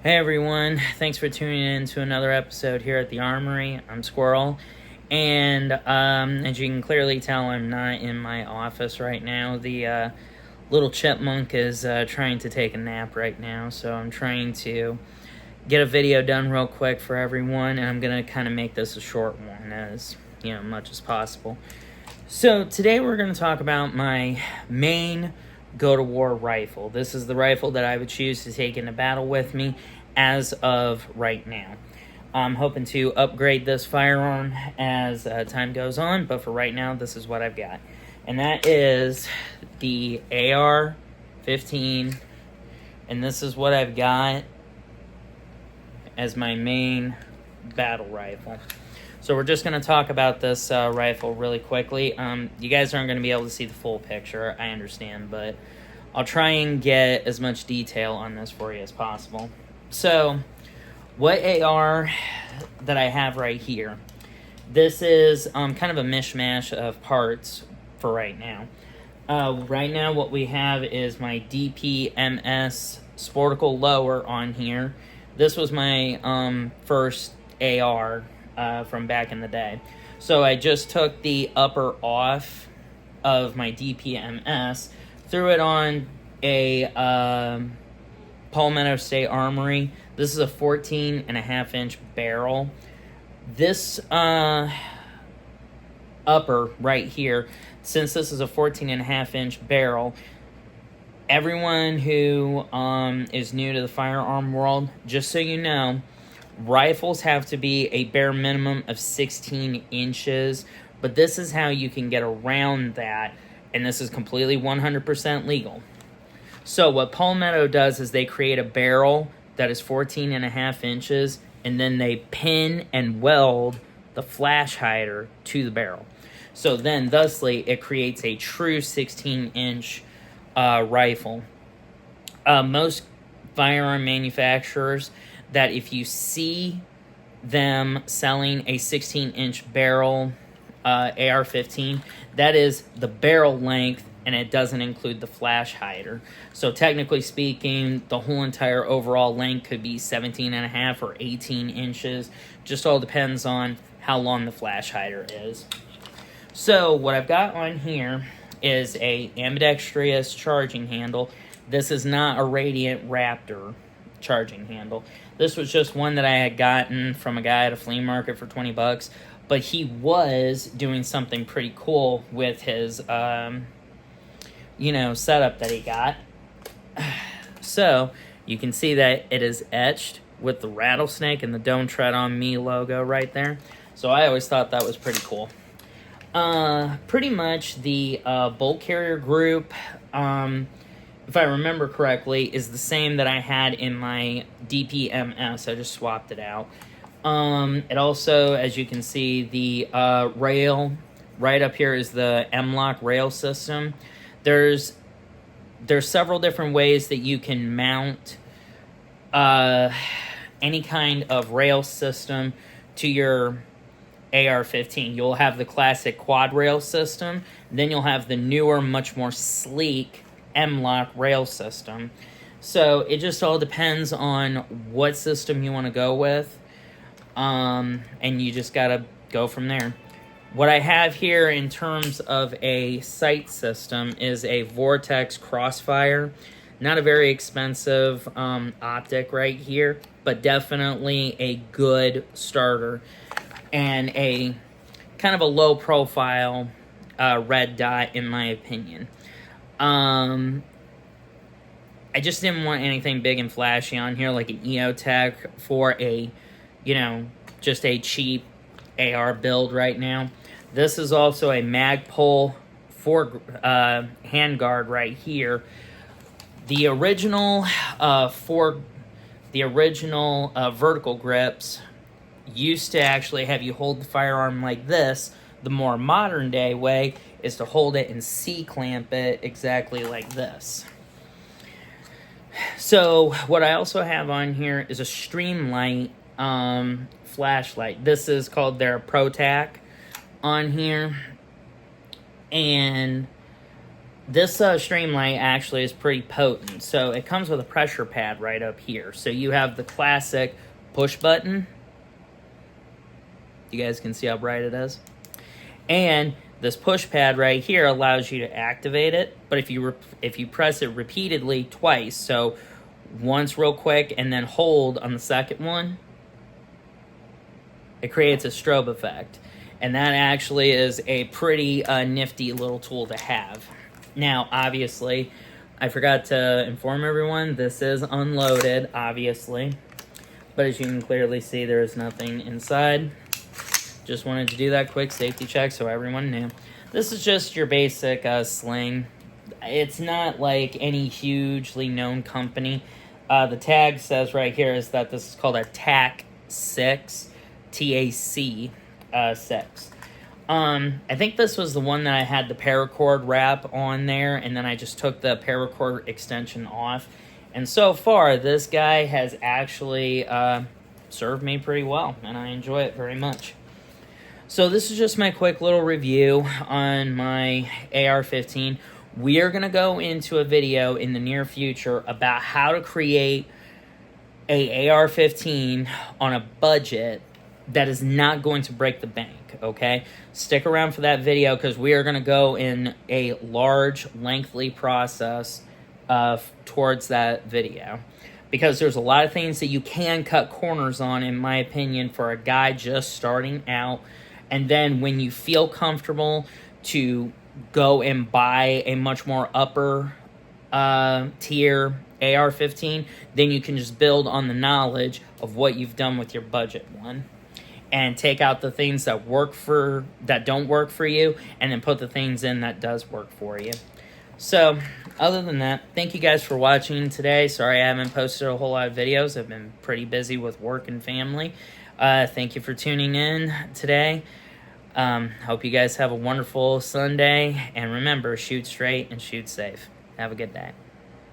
Hey everyone, thanks for tuning in to another episode here at the Armory. I'm Squirrel, and as you can clearly tell, I'm not in my office right now. The little chipmunk is trying to take a nap right now, so I'm trying to get a video done real quick for everyone, and I'm going to kind of make this a short one as much as possible. So today we're going to talk about my main go-to-war rifle. This is the rifle that I would choose to take into battle with me as of right now. I'm hoping to upgrade this firearm as time goes on, but for right now, this is what I've got. And that is the AR-15, and this is what I've got as my main battle rifle. So we're just going to talk about this rifle really quickly. You guys aren't going to be able to see the full picture, I understand, but I'll try and get as much detail on this for you as possible. So, what AR that I have right here, this is kind of a mishmash of parts for right now. Right now what we have is my DPMS Sportical Lower on here. This was my first AR from back in the day. So I just took the upper off of my DPMS, threw it on a Palmetto State Armory. This is a 14.5-inch barrel. This upper right here, since this is a 14.5-inch barrel, everyone who is new to the firearm world, just so you know, rifles have to be a bare minimum of 16 inches, but this is how you can get around that, and this is completely 100% legal. So what Palmetto does is they create a barrel that is 14.5 inches, and then they pin and weld the flash hider to the barrel. So then, thusly, it creates a true 16-inch rifle. Most firearm manufacturers, that if you see them selling a 16-inch barrel AR-15, that is the barrel length, and it doesn't include the flash hider. So technically speaking, the whole entire overall length could be 17.5 or 18 inches. Just all depends on how long the flash hider is. So what I've got on here is a ambidextrous charging handle. This is not a Radiant Raptor charging handle. This was just one that I had gotten from a guy at a flea market for 20 bucks, but he was doing something pretty cool with his setup that he got. So you can see that it is etched with the rattlesnake and the Don't Tread on Me logo right there. So I always thought that was pretty cool. Pretty much the bolt carrier group, if I remember correctly, is the same that I had in my DPMS. I just swapped it out. It also, as you can see, the rail right up here is the M-LOK rail system. There's several different ways that you can mount any kind of rail system to your AR-15. You'll have the classic quad rail system, then you'll have the newer, much more sleek M-LOK rail system. So it just all depends on what system you want to go with, and you just gotta go from there. What I have here in terms of a sight system is a Vortex Crossfire. Not a very expensive optic right here, but definitely a good starter. And a kind of a low profile red dot in my opinion. I just didn't want anything big and flashy on here like an EOTech for a, just a cheap AR build right now. This is also a Magpul handguard right here. The original vertical grips used to actually have you hold the firearm like this. The more modern day way is to hold it and C-clamp it exactly like this. So what I also have on here is a Streamlight flashlight. This is called their ProTac on here, and This Streamlight actually is pretty potent. So it comes with a pressure pad right up here. So you have the classic push button. You guys can see how bright it is. And this push pad right here allows you to activate it. But if you press it repeatedly twice, so once real quick and then hold on the second one, it creates a strobe effect. And that actually is a pretty nifty little tool to have. Now, obviously, I forgot to inform everyone, this is unloaded, obviously. But as you can clearly see, there is nothing inside. Just wanted to do that quick safety check so everyone knew. This is just your basic sling. It's not like any hugely known company. The tag says right here is that this is called a TAC 6, TAC 6. I think this was the one that I had the paracord wrap on there, and then I just took the paracord extension off. And so far, this guy has actually served me pretty well, and I enjoy it very much. So this is just my quick little review on my AR-15. We are going to go into a video in the near future about how to create a AR-15 on a budget that is not going to break the bank, okay? Stick around for that video because we are going to go in a large, lengthy process towards that video. Because there's a lot of things that you can cut corners on, in my opinion, for a guy just starting out. And then when you feel comfortable to go and buy a much more upper tier AR-15, then you can just build on the knowledge of what you've done with your budget one. And take out the things that don't work for you, and then put the things in that does work for you. So, other than that, thank you guys for watching today. Sorry I haven't posted a whole lot of videos. I've been pretty busy with work and family. Thank you for tuning in today. Hope you guys have a wonderful Sunday. And remember, shoot straight and shoot safe. Have a good day.